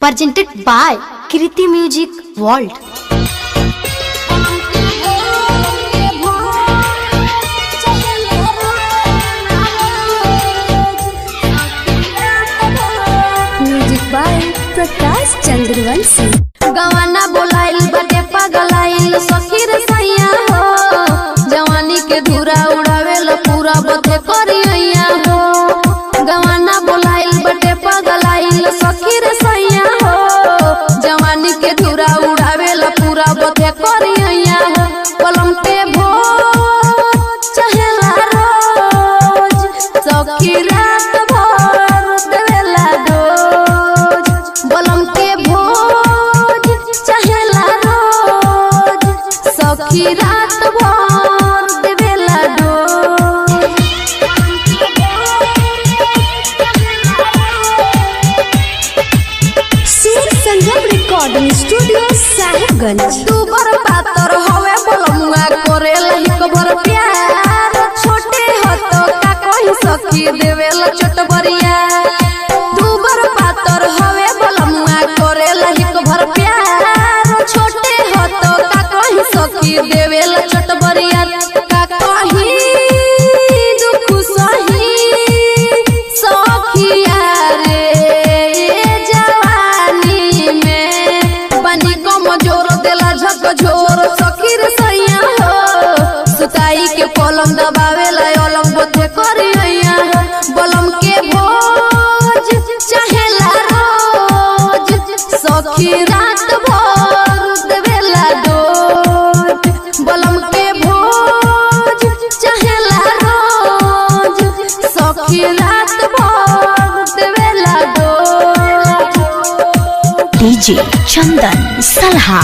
presented by Kriti Music World. Music by Prakash Chandravanshi. गवाना बोलाइल बटे पगलाइल सखी रे सैया हो, जवानी के धूरा उड़ावेला पूरा बथे करिया हो। गवाना बोलाइल बटे पगलाइल सखी रे सैया हो, जवानी के धूरा उड़ावेला पूरा बथे करिया हो। पलम पे भोज चहेला रोज, सखी रात भर देवेला डोज। पलम के भोज चहेला रोज, सखी रात भर देवेला डोज। शेर संगम रिकॉर्डिंग स्टूडियो साहिबगंज। तू बर पातर हवे बोलमुआ करेला हिक भर प्यार, छोटे हो तो का कहि सखी देवेला चटबरिया। तू बर पातर हवे बोलमुआ करेला हिक भर प्यार, छोटे हो तो का कहि सखी देवेला चटबरिया। का कहि दुख सही सखिया रे जवानी में, बनी कमजोर देला झकझोर सखी रे सैया हो। सुताई के पलंग दबावेला अलंग बथे करिया हो। बलम के भोज चहेला रोज, सखी रात भर देवेला डोज। बलम के भोज चहेला रोज, सखी रात भर देवेला dose. DJ Chandan Salha.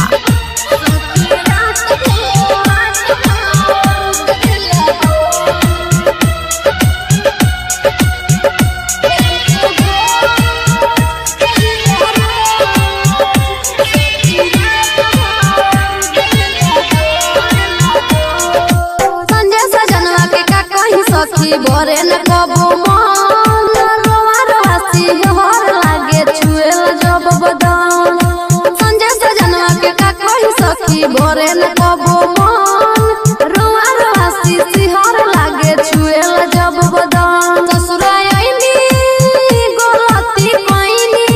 Sanjay सजनवा के का कहि सखी भरे न कबो मन, रोआ रासी हर लागे छुएला जब बदन। संजय सजनवा के का कहि सखी भरे न कबो मन, रोआ रासी सिहर लागे छुएला जब बदन। ससुराय आईनी गलती कइनी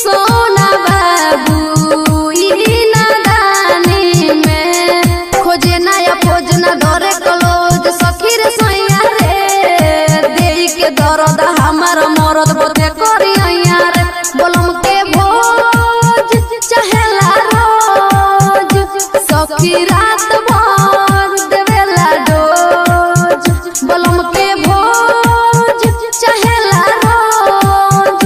सोना बाबू ई नादानी में, खोजे नया खोज न डरे कलोज सखी रे सैया रे। देई के दर्द हमार मरद बते करिया रे। बोलम के भोज चहेला रोज, सखी रात भर देवेला डोज। बोलम के भोज चहेला रोज,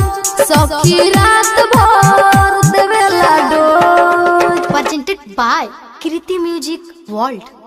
सखी रात भर देवेला dose. Presented by Kriti Music World.